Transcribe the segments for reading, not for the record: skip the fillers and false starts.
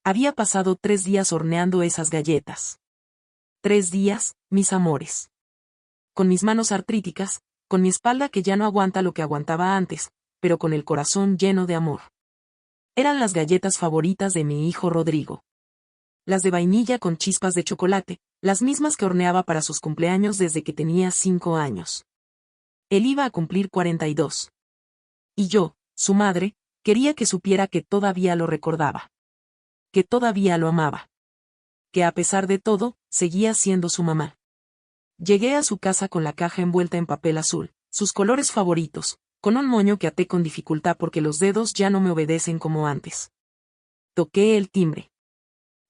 Había pasado 3 días horneando esas galletas. 3 días, mis amores. Con mis manos artríticas, con mi espalda que ya no aguanta lo que aguantaba antes, pero con el corazón lleno de amor. Eran las galletas favoritas de mi hijo Rodrigo. Las de vainilla con chispas de chocolate, las mismas que horneaba para sus cumpleaños desde que tenía 5 años. Él iba a cumplir 42. Y yo, su madre, quería que supiera que todavía lo recordaba. Que todavía lo amaba. Que a pesar de todo, seguía siendo su mamá. Llegué a su casa con la caja envuelta en papel azul, sus colores favoritos, con un moño que até con dificultad porque los dedos ya no me obedecen como antes. Toqué el timbre.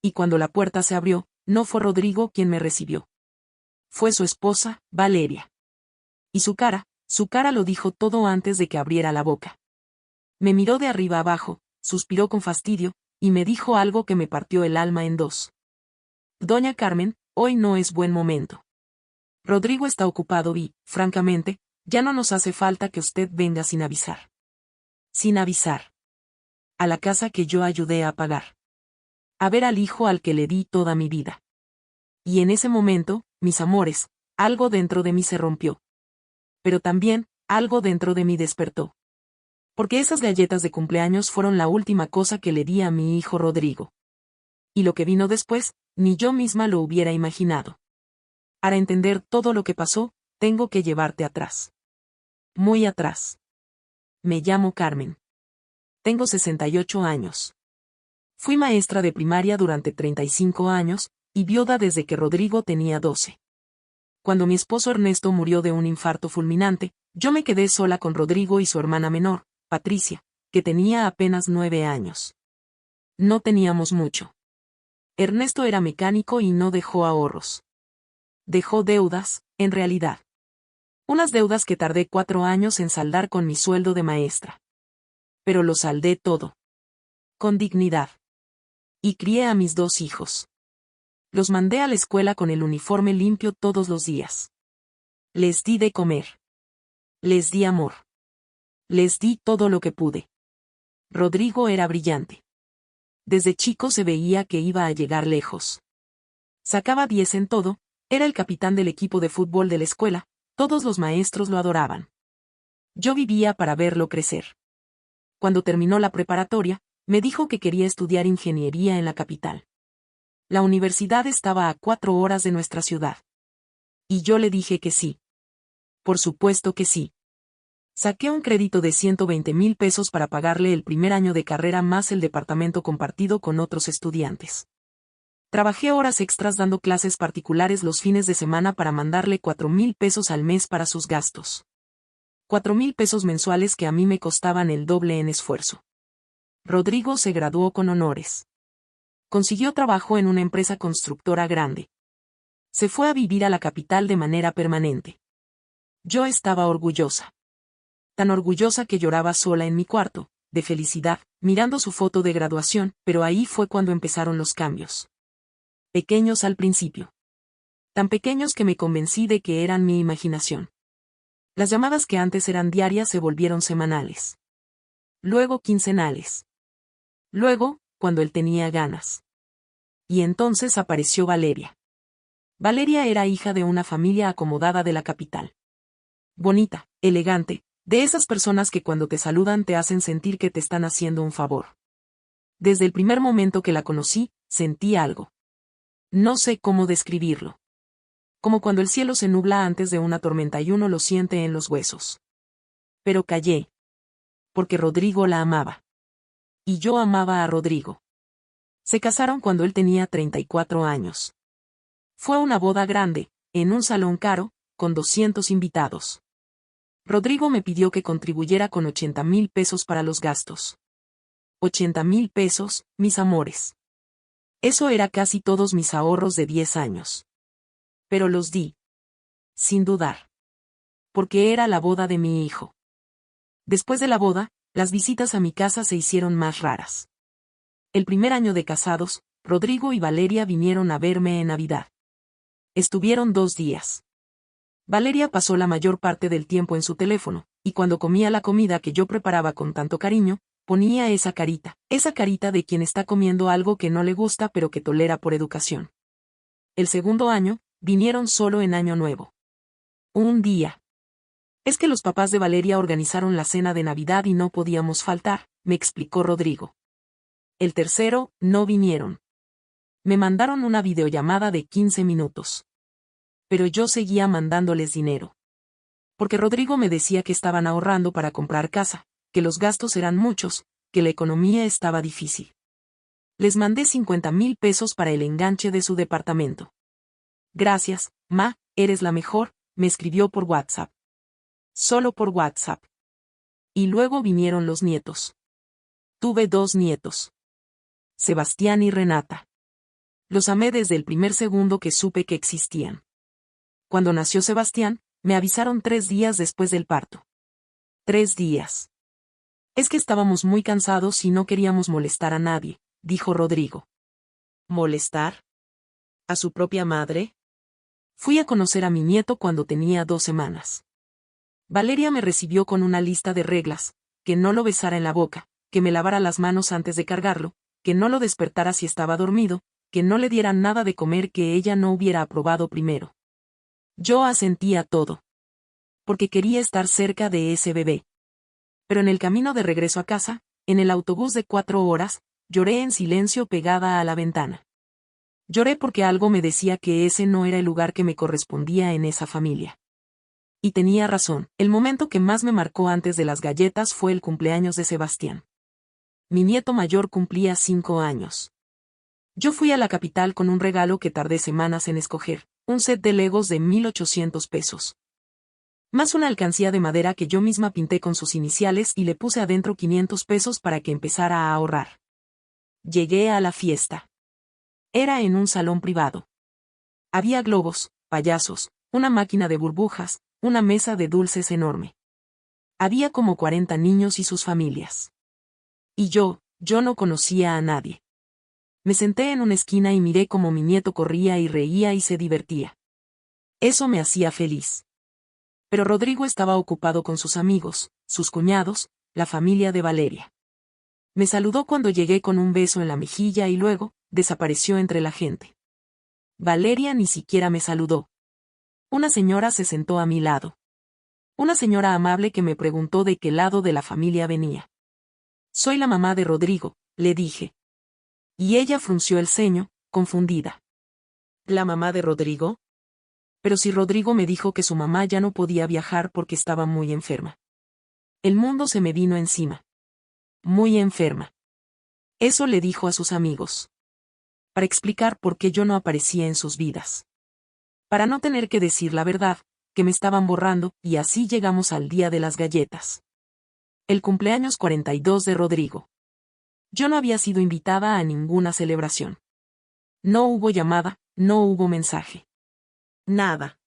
Y cuando la puerta se abrió, no fue Rodrigo quien me recibió. Fue su esposa, Valeria. Y su cara lo dijo todo antes de que abriera la boca. Me miró de arriba abajo, suspiró con fastidio, y me dijo algo que me partió el alma en dos. Doña Carmen, hoy no es buen momento. Rodrigo está ocupado y, francamente, ya no nos hace falta que usted venga sin avisar. Sin avisar. A la casa que yo ayudé a pagar. A ver al hijo al que le di toda mi vida. Y en ese momento, mis amores, algo dentro de mí se rompió. Pero también, algo dentro de mí despertó. Porque esas galletas de cumpleaños fueron la última cosa que le di a mi hijo Rodrigo. Y lo que vino después, ni yo misma lo hubiera imaginado. Para entender todo lo que pasó, tengo que llevarte atrás. Muy atrás. Me llamo Carmen. Tengo 68 años. Fui maestra de primaria durante 35 años, y viuda desde que Rodrigo tenía 12. Cuando mi esposo Ernesto murió de un infarto fulminante, yo me quedé sola con Rodrigo y su hermana menor, Patricia, que tenía apenas 9 años. No teníamos mucho. Ernesto era mecánico y no dejó ahorros. Dejó deudas, en realidad. Unas deudas que tardé 4 años en saldar con mi sueldo de maestra. Pero lo saldé todo. Con dignidad. Y crié a mis 2 hijos. Los mandé a la escuela con el uniforme limpio todos los días. Les di de comer. Les di amor. Les di todo lo que pude. Rodrigo era brillante. Desde chico se veía que iba a llegar lejos. Sacaba 10 en todo, era el capitán del equipo de fútbol de la escuela, todos los maestros lo adoraban. Yo vivía para verlo crecer. Cuando terminó la preparatoria, me dijo que quería estudiar ingeniería en la capital. La universidad estaba a 4 horas de nuestra ciudad. Y yo le dije que sí. Por supuesto que sí. Saqué un crédito de 120,000 pesos para pagarle el primer año de carrera más el departamento compartido con otros estudiantes. Trabajé horas extras dando clases particulares los fines de semana para mandarle 4,000 pesos al mes para sus gastos. 4,000 pesos mensuales que a mí me costaban el doble en esfuerzo. Rodrigo se graduó con honores. Consiguió trabajo en una empresa constructora grande. Se fue a vivir a la capital de manera permanente. Yo estaba orgullosa. Tan orgullosa que lloraba sola en mi cuarto, de felicidad, mirando su foto de graduación, pero ahí fue cuando empezaron los cambios. Pequeños al principio. Tan pequeños que me convencí de que eran mi imaginación. Las llamadas que antes eran diarias se volvieron semanales. Luego quincenales. Luego, cuando él tenía ganas. Y entonces apareció Valeria. Valeria era hija de una familia acomodada de la capital. Bonita, elegante, de esas personas que cuando te saludan te hacen sentir que te están haciendo un favor. Desde el primer momento que la conocí, sentí algo. No sé cómo describirlo. Como cuando el cielo se nubla antes de una tormenta y uno lo siente en los huesos. Pero callé. Porque Rodrigo la amaba. Y yo amaba a Rodrigo. Se casaron cuando él tenía 34 años. Fue una boda grande, en un salón caro, con 200 invitados. Rodrigo me pidió que contribuyera con 80,000 pesos para los gastos. 80,000 pesos, mis amores. Eso era casi todos mis ahorros de 10 años. Pero los di. Sin dudar. Porque era la boda de mi hijo. Después de la boda, las visitas a mi casa se hicieron más raras. El primer año de casados, Rodrigo y Valeria vinieron a verme en Navidad. Estuvieron 2 días. Valeria pasó la mayor parte del tiempo en su teléfono, y cuando comía la comida que yo preparaba con tanto cariño, ponía esa carita de quien está comiendo algo que no le gusta pero que tolera por educación. El segundo año, vinieron solo en Año Nuevo. Un día. Es que los papás de Valeria organizaron la cena de Navidad y no podíamos faltar, me explicó Rodrigo. El tercero, no vinieron. Me mandaron una videollamada de 15 minutos. Pero yo seguía mandándoles dinero. Porque Rodrigo me decía que estaban ahorrando para comprar casa, que los gastos eran muchos, que la economía estaba difícil. Les mandé 50,000 pesos para el enganche de su departamento. Gracias, ma, eres la mejor, me escribió por WhatsApp. Solo por WhatsApp. Y luego vinieron los nietos. Tuve 2 nietos. Sebastián y Renata. Los amé desde el primer segundo que supe que existían. Cuando nació Sebastián, me avisaron 3 días después del parto. 3 días. Es que estábamos muy cansados y no queríamos molestar a nadie, dijo Rodrigo. ¿Molestar? ¿A su propia madre? Fui a conocer a mi nieto cuando tenía 2 semanas. Valeria me recibió con una lista de reglas, que no lo besara en la boca, que me lavara las manos antes de cargarlo, que no lo despertara si estaba dormido, que no le diera nada de comer que ella no hubiera aprobado primero. Yo asentí a todo. Porque quería estar cerca de ese bebé. Pero en el camino de regreso a casa, en el autobús de 4 horas, lloré en silencio pegada a la ventana. Lloré porque algo me decía que ese no era el lugar que me correspondía en esa familia. Y tenía razón, el momento que más me marcó antes de las galletas fue el cumpleaños de Sebastián. Mi nieto mayor cumplía 5 años. Yo fui a la capital con un regalo que tardé semanas en escoger, un set de Legos de 1,800 pesos. Más una alcancía de madera que yo misma pinté con sus iniciales y le puse adentro 500 pesos para que empezara a ahorrar. Llegué a la fiesta. Era en un salón privado. Había globos, payasos, una máquina de burbujas, una mesa de dulces enorme. Había como 40 niños y sus familias. Y yo no conocía a nadie. Me senté en una esquina y miré cómo mi nieto corría y reía y se divertía. Eso me hacía feliz. Pero Rodrigo estaba ocupado con sus amigos, sus cuñados, la familia de Valeria. Me saludó cuando llegué con un beso en la mejilla y luego, desapareció entre la gente. Valeria ni siquiera me saludó. Una señora se sentó a mi lado. Una señora amable que me preguntó de qué lado de la familia venía. Soy la mamá de Rodrigo, le dije. Y ella frunció el ceño, confundida. ¿La mamá de Rodrigo? Pero si Rodrigo me dijo que su mamá ya no podía viajar porque estaba muy enferma. El mundo se me vino encima. Muy enferma. Eso le dijo a sus amigos. Para explicar por qué yo no aparecía en sus vidas. Para no tener que decir la verdad, que me estaban borrando, y así llegamos al día de las galletas. El cumpleaños 42 de Rodrigo. Yo no había sido invitada a ninguna celebración. No hubo llamada, no hubo mensaje. Nada.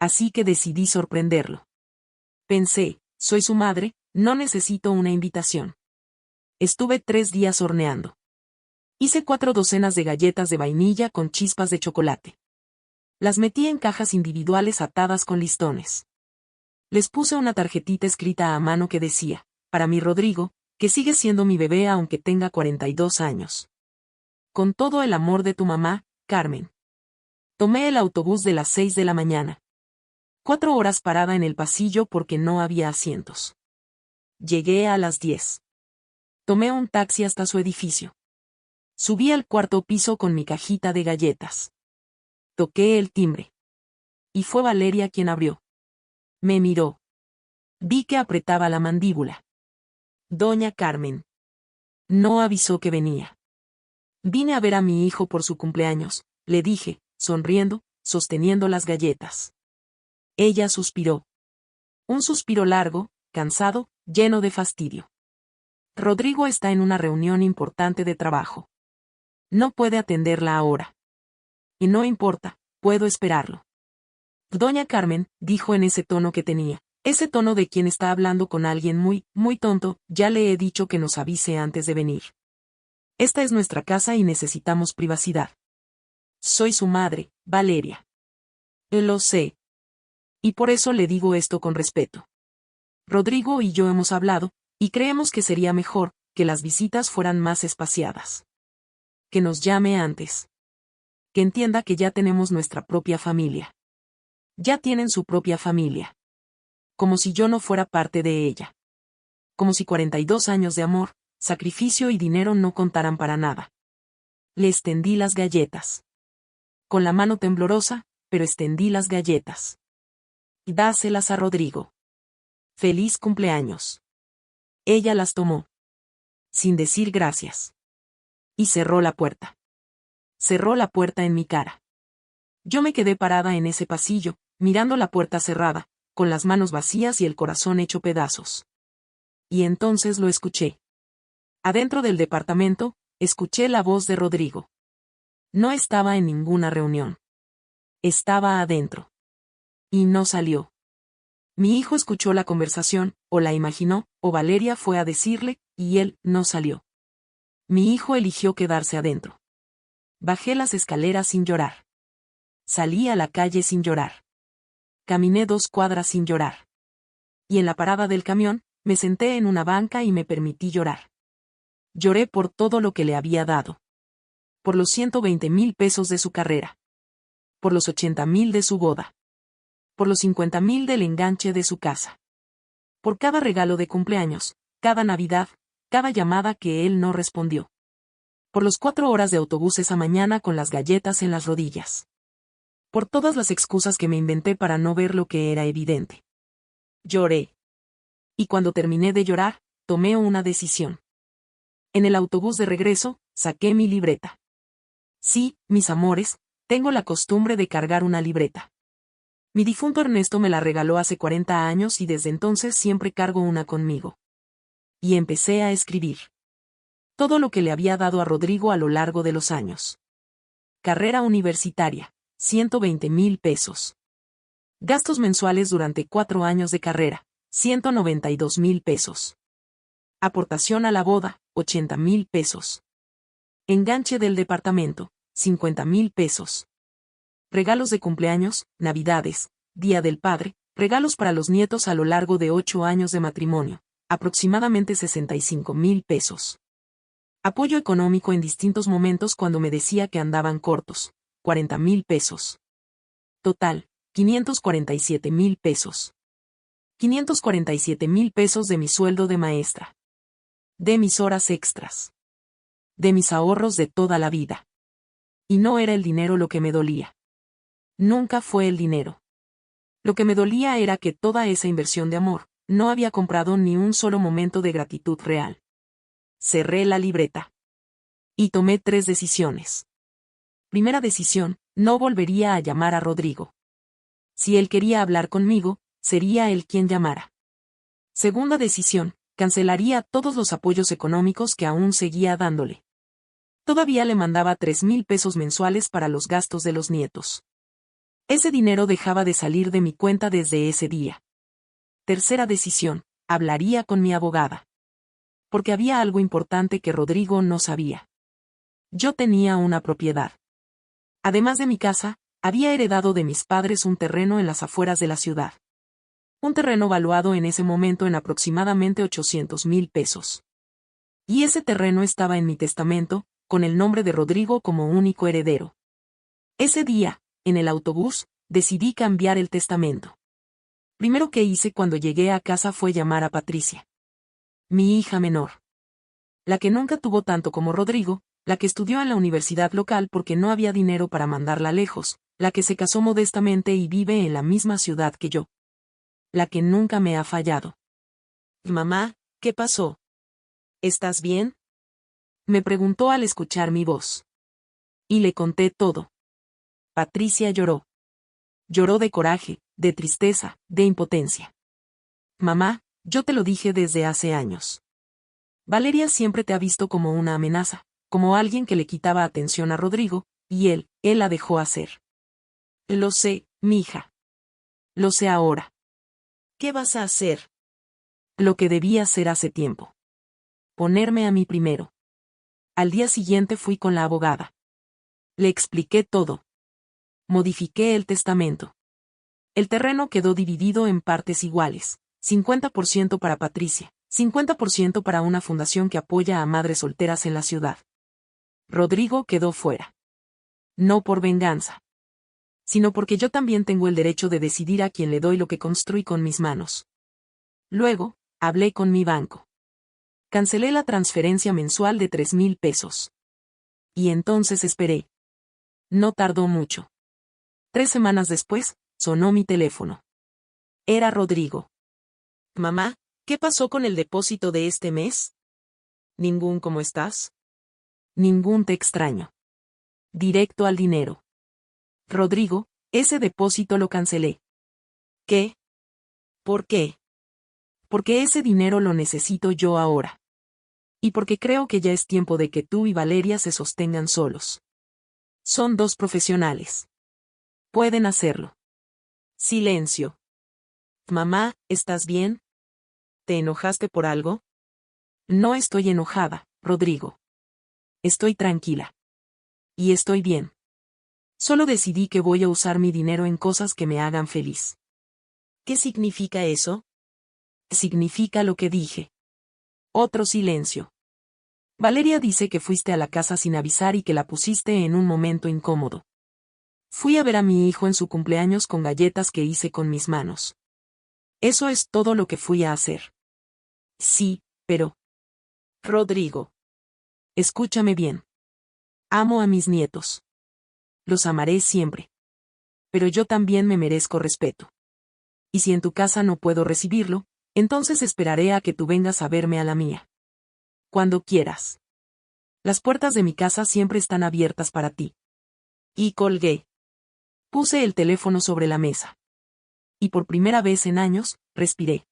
Así que decidí sorprenderlo. Pensé, soy su madre, no necesito una invitación. Estuve 3 días horneando. Hice 4 docenas de galletas de vainilla con chispas de chocolate. Las metí en cajas individuales atadas con listones. Les puse una tarjetita escrita a mano que decía, para mi Rodrigo, que sigue siendo mi bebé aunque tenga 42 años. Con todo el amor de tu mamá, Carmen. Tomé el autobús de las 6 de la mañana. 4 horas parada en el pasillo porque no había asientos. Llegué a las 10. Tomé un taxi hasta su edificio. Subí al 4.º piso con mi cajita de galletas. Toqué el timbre. Y fue Valeria quien abrió. Me miró. Vi que apretaba la mandíbula. Doña Carmen. No avisó que venía. Vine a ver a mi hijo por su cumpleaños, le dije, sonriendo, sosteniendo las galletas. Ella suspiró. Un suspiro largo, cansado, lleno de fastidio. Rodrigo está en una reunión importante de trabajo. No puede atenderla ahora. Y no importa, puedo esperarlo. Doña Carmen, dijo en ese tono que tenía, ese tono de quien está hablando con alguien muy tonto, ya le he dicho que nos avise antes de venir. Esta es nuestra casa y necesitamos privacidad. Soy su madre, Valeria. Lo sé. Y por eso le digo esto con respeto. Rodrigo y yo hemos hablado, Y creemos que sería mejor que las visitas fueran más espaciadas. Que nos llame antes. Que entienda que ya tenemos nuestra propia familia. Ya tienen su propia familia. Como si yo no fuera parte de ella. Como si 42 años de amor, sacrificio y dinero no contaran para nada. Le extendí las galletas. Con la mano temblorosa, pero extendí las galletas. Y dáselas a Rodrigo. Feliz cumpleaños. Ella las tomó. Sin decir gracias. Y cerró la puerta. Cerró la puerta en mi cara. Yo me quedé parada en ese pasillo, mirando la puerta cerrada, con las manos vacías y el corazón hecho pedazos. Y entonces lo escuché. Adentro del departamento, escuché la voz de Rodrigo. No estaba en ninguna reunión. Estaba adentro. Y no salió. Mi hijo escuchó la conversación, o la imaginó, o Valeria fue a decirle, y él no salió. Mi hijo eligió quedarse adentro. Bajé las escaleras sin llorar. Salí a la calle sin llorar. Caminé 2 cuadras sin llorar. Y en la parada del camión, me senté en una banca y me permití llorar. Lloré por todo lo que le había dado. Por los 120,000 pesos de su carrera. Por los 80,000 de su boda. Por los 50,000 del enganche de su casa. Por cada regalo de cumpleaños, cada Navidad, cada llamada que él no respondió. Por los 4 horas de autobús esa mañana con las galletas en las rodillas. Por todas las excusas que me inventé para no ver lo que era evidente. Lloré. Y cuando terminé de llorar, tomé una decisión. En el autobús de regreso, saqué mi libreta. Sí, mis amores, tengo la costumbre de cargar una libreta. Mi difunto Ernesto me la regaló hace 40 años y desde entonces siempre cargo una conmigo. Y empecé a escribir. Todo lo que le había dado a Rodrigo a lo largo de los años. Carrera universitaria, 120,000 pesos. Gastos mensuales durante 4 años de carrera, 192,000 pesos. Aportación a la boda, 80,000 pesos. Enganche del departamento, 50,000 pesos. Regalos de cumpleaños, Navidades, Día del Padre, regalos para los nietos a lo largo de 8 años de matrimonio, aproximadamente 65,000 pesos. Apoyo económico en distintos momentos cuando me decía que andaban cortos, 40,000 pesos. Total, 547,000 pesos. 547,000 pesos de mi sueldo de maestra. De mis horas extras. De mis ahorros de toda la vida. Y no era el dinero lo que me dolía. Nunca fue el dinero. Lo que me dolía era que toda esa inversión de amor, no había comprado ni un solo momento de gratitud real. Cerré la libreta. Y tomé 3 decisiones. Primera decisión, no volvería a llamar a Rodrigo. Si él quería hablar conmigo, sería él quien llamara. Segunda decisión, cancelaría todos los apoyos económicos que aún seguía dándole. Todavía le mandaba 3,000 pesos mensuales para los gastos de los nietos. Ese dinero dejaba de salir de mi cuenta desde ese día. Tercera decisión, hablaría con mi abogada. Porque había algo importante que Rodrigo no sabía. Yo tenía una propiedad. Además de mi casa, había heredado de mis padres un terreno en las afueras de la ciudad. Un terreno valuado en ese momento en aproximadamente 800,000 pesos. Y ese terreno estaba en mi testamento, con el nombre de Rodrigo como único heredero. Ese día, en el autobús, decidí cambiar el testamento. Primero que hice cuando llegué a casa fue llamar a Patricia. Mi hija menor. La que nunca tuvo tanto como Rodrigo, la que estudió en la universidad local porque no había dinero para mandarla lejos, la que se casó modestamente y vive en la misma ciudad que yo. La que nunca me ha fallado. Mamá, ¿qué pasó? ¿Estás bien? Me preguntó al escuchar mi voz. Y le conté todo. Patricia lloró. Lloró de coraje, de tristeza, de impotencia. Mamá, yo te lo dije desde hace años. Valeria siempre te ha visto como una amenaza, como alguien que le quitaba atención a Rodrigo, y él la dejó hacer. Lo sé, mija. Lo sé ahora. ¿Qué vas a hacer? Lo que debía hacer hace tiempo. Ponerme a mí primero. Al día siguiente fui con la abogada. Le expliqué todo. Modifiqué el testamento. El terreno quedó dividido en partes iguales, 50% para Patricia, 50% para una fundación que apoya a madres solteras en la ciudad. Rodrigo quedó fuera. No por venganza, sino porque yo también tengo el derecho de decidir a quién le doy lo que construí con mis manos. Luego, hablé con mi banco. Cancelé la transferencia mensual de 3,000 pesos. Y entonces esperé. No tardó mucho. 3 semanas después, sonó mi teléfono. Era Rodrigo. Mamá, ¿qué pasó con el depósito de este mes? Ningún, ¿cómo estás? Ningún, te extraño. Directo al dinero. Rodrigo, ese depósito lo cancelé. ¿Qué? ¿Por qué? Porque ese dinero lo necesito yo ahora. Y porque creo que ya es tiempo de que tú y Valeria se sostengan solos. Son dos profesionales. Pueden hacerlo. Silencio. Mamá, ¿estás bien? ¿Te enojaste por algo? No estoy enojada, Rodrigo. Estoy tranquila. Y estoy bien. Solo decidí que voy a usar mi dinero en cosas que me hagan feliz. ¿Qué significa eso? Significa lo que dije. Otro silencio. Valeria dice que fuiste a la casa sin avisar y que la pusiste en un momento incómodo. Fui a ver a mi hijo en su cumpleaños con galletas que hice con mis manos. Eso es todo lo que fui a hacer. Sí, pero... Rodrigo. Escúchame bien. Amo a mis nietos. Los amaré siempre. Pero yo también me merezco respeto. Y si en tu casa no puedo recibirlo, entonces esperaré a que tú vengas a verme a la mía. Cuando quieras. Las puertas de mi casa siempre están abiertas para ti. Y colgué. Puse el teléfono sobre la mesa. Y por primera vez en años, respiré.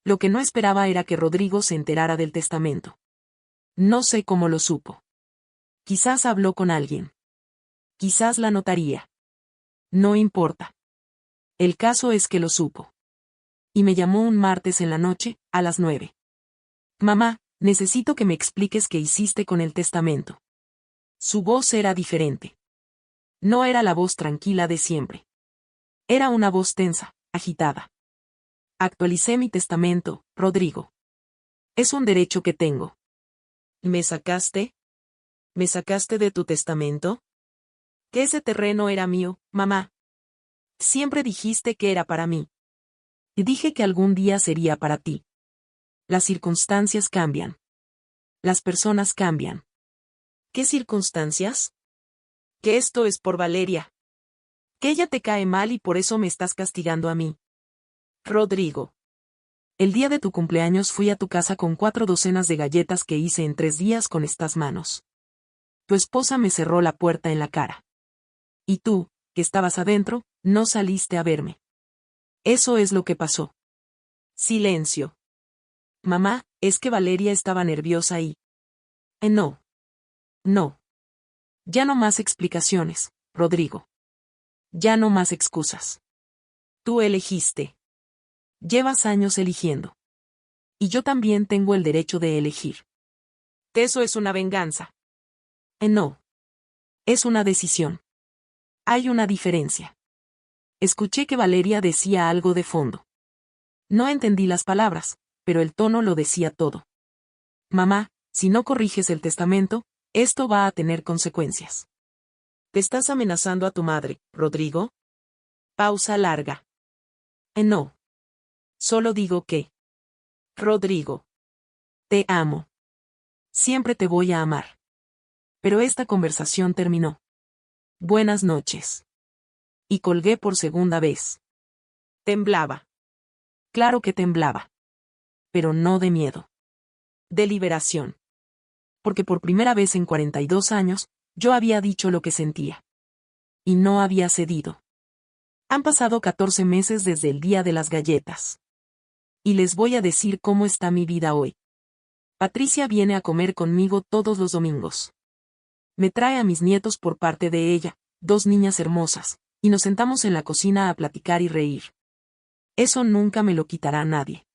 Lo que no esperaba era que Rodrigo se enterara del testamento. No sé cómo lo supo. Quizás habló con alguien. Quizás la notaría. No importa. El caso es que lo supo. Y me llamó un martes en la noche, a las 9. Mamá, necesito que me expliques qué hiciste con el testamento. Su voz era diferente. No era la voz tranquila de siempre. Era una voz tensa, agitada. Actualicé mi testamento, Rodrigo. Es un derecho que tengo. ¿Me sacaste? ¿Me sacaste de tu testamento? Que ese terreno era mío, mamá. Siempre dijiste que era para mí. Y dije que algún día sería para ti. Las circunstancias cambian. Las personas cambian. ¿Qué circunstancias? Que esto es por Valeria. Que ella te cae mal y por eso me estás castigando a mí. Rodrigo. El día de tu cumpleaños fui a tu casa con 4 docenas de galletas que hice en 3 días con estas manos. Tu esposa me cerró la puerta en la cara. Y tú, que estabas adentro, no saliste a verme. Eso es lo que pasó. Silencio. Mamá, es que Valeria estaba nerviosa y... No. No. Ya no más explicaciones, Rodrigo. Ya no más excusas. Tú elegiste. Llevas años eligiendo. Y yo también tengo el derecho de elegir. Eso es una venganza. No. Es una decisión. Hay una diferencia. Escuché que Valeria decía algo de fondo. No entendí las palabras, pero el tono lo decía todo. Mamá, si no corriges el testamento, esto va a tener consecuencias. ¿Te estás amenazando a tu madre, Rodrigo? Pausa larga. No. Solo digo que... Rodrigo. Te amo. Siempre te voy a amar. Pero esta conversación terminó. Buenas noches. Y colgué por segunda vez. Temblaba. Claro que temblaba. Pero no de miedo. De liberación. Porque por primera vez en 42 años, yo había dicho lo que sentía. Y no había cedido. Han pasado 14 meses desde el día de las galletas. Y les voy a decir cómo está mi vida hoy. Patricia viene a comer conmigo todos los domingos. Me trae a mis nietos por parte de ella, 2 niñas hermosas, y nos sentamos en la cocina a platicar y reír. Eso nunca me lo quitará nadie.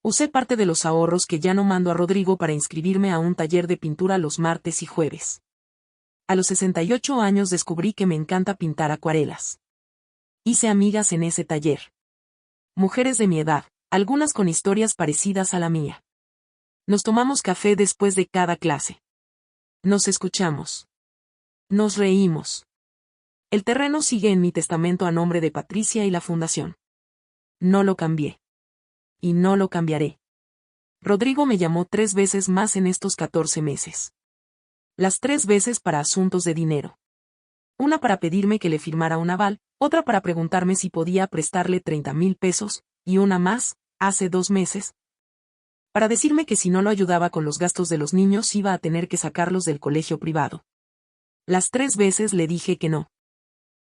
Usé parte de los ahorros que ya no mando a Rodrigo para inscribirme a un taller de pintura los martes y jueves. A los 68 años descubrí que me encanta pintar acuarelas. Hice amigas en ese taller. Mujeres de mi edad, algunas con historias parecidas a la mía. Nos tomamos café después de cada clase. Nos escuchamos. Nos reímos. El terreno sigue en mi testamento a nombre de Patricia y la fundación. No lo cambié. Y no lo cambiaré. Rodrigo me llamó 3 veces más en estos 14 meses. Las 3 veces para asuntos de dinero. Una para pedirme que le firmara un aval, otra para preguntarme si podía prestarle 30,000 pesos, y una más, hace 2 meses, para decirme que si no lo ayudaba con los gastos de los niños iba a tener que sacarlos del colegio privado. Las 3 veces le dije que no.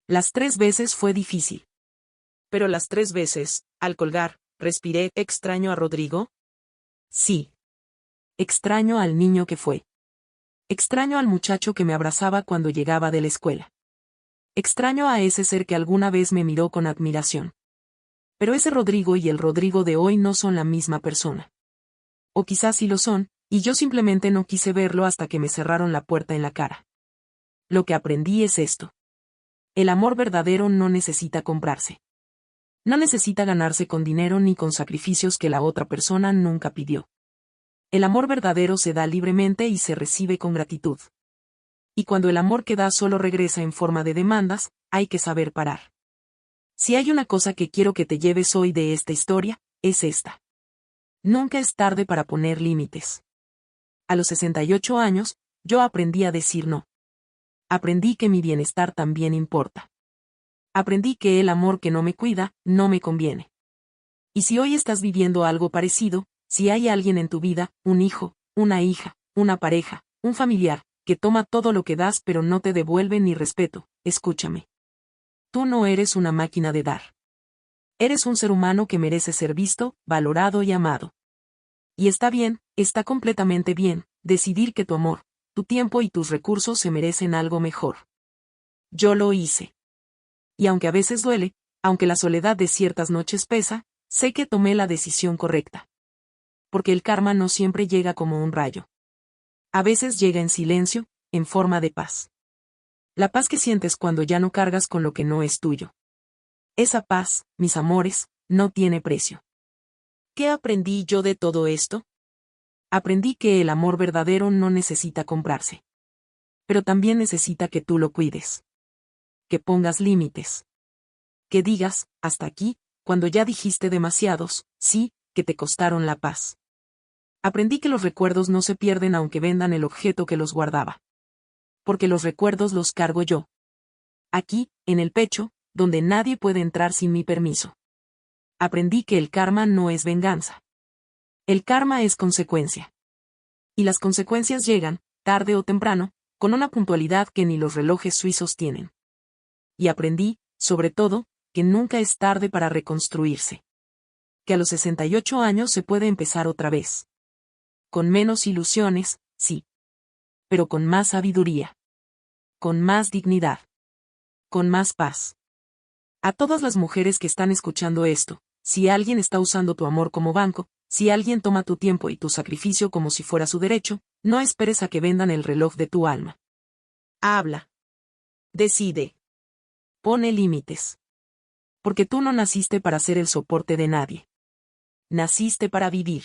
Las 3 veces fue difícil. Pero las 3 veces, al colgar, respiré, ¿extraño a Rodrigo? Sí. Extraño al niño que fue. Extraño al muchacho que me abrazaba cuando llegaba de la escuela. Extraño a ese ser que alguna vez me miró con admiración. Pero ese Rodrigo y el Rodrigo de hoy no son la misma persona. O quizás sí lo son, y yo simplemente no quise verlo hasta que me cerraron la puerta en la cara. Lo que aprendí es esto. El amor verdadero no necesita comprarse. No necesita ganarse con dinero ni con sacrificios que la otra persona nunca pidió. El amor verdadero se da libremente y se recibe con gratitud. Y cuando el amor que da solo regresa en forma de demandas, hay que saber parar. Si hay una cosa que quiero que te lleves hoy de esta historia, es esta. Nunca es tarde para poner límites. A los 68 años, yo aprendí a decir no. Aprendí que mi bienestar también importa. Aprendí que el amor que no me cuida, no me conviene. Y si hoy estás viviendo algo parecido, si hay alguien en tu vida, un hijo, una hija, una pareja, un familiar, que toma todo lo que das pero no te devuelve ni respeto, escúchame. Tú no eres una máquina de dar. Eres un ser humano que merece ser visto, valorado y amado. Y está bien, está completamente bien, decidir que tu amor, tu tiempo y tus recursos se merecen algo mejor. Yo lo hice. Y aunque a veces duele, aunque la soledad de ciertas noches pesa, sé que tomé la decisión correcta. Porque el karma no siempre llega como un rayo. A veces llega en silencio, en forma de paz. La paz que sientes cuando ya no cargas con lo que no es tuyo. Esa paz, mis amores, no tiene precio. ¿Qué aprendí yo de todo esto? Aprendí que el amor verdadero no necesita comprarse. Pero también necesita que tú lo cuides. Que pongas límites. Que digas, hasta aquí, cuando ya dijiste demasiados, sí, que te costaron la paz. Aprendí que los recuerdos no se pierden aunque vendan el objeto que los guardaba. Porque los recuerdos los cargo yo. Aquí, en el pecho, donde nadie puede entrar sin mi permiso. Aprendí que el karma no es venganza. El karma es consecuencia. Y las consecuencias llegan, tarde o temprano, con una puntualidad que ni los relojes suizos tienen. Y aprendí, sobre todo, que nunca es tarde para reconstruirse. Que a los 68 años se puede empezar otra vez. Con menos ilusiones, sí. Pero con más sabiduría. Con más dignidad. Con más paz. A todas las mujeres que están escuchando esto, si alguien está usando tu amor como banco, si alguien toma tu tiempo y tu sacrificio como si fuera su derecho, no esperes a que vendan el reloj de tu alma. Habla. Decide. Pone límites. Porque tú no naciste para ser el soporte de nadie. Naciste para vivir.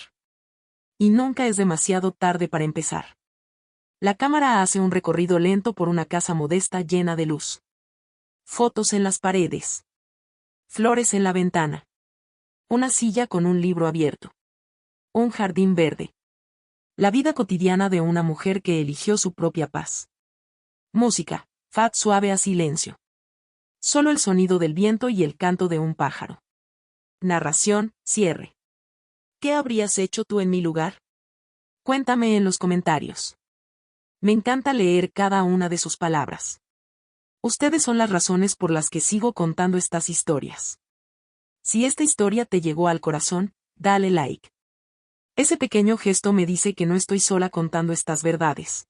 Y nunca es demasiado tarde para empezar. La cámara hace un recorrido lento por una casa modesta llena de luz. Fotos en las paredes. Flores en la ventana. Una silla con un libro abierto. Un jardín verde. La vida cotidiana de una mujer que eligió su propia paz. Música, fat suave a silencio. Solo el sonido del viento y el canto de un pájaro. Narración, cierre. ¿Qué habrías hecho tú en mi lugar? Cuéntame en los comentarios. Me encanta leer cada una de sus palabras. Ustedes son las razones por las que sigo contando estas historias. Si esta historia te llegó al corazón, dale like. Ese pequeño gesto me dice que no estoy sola contando estas verdades.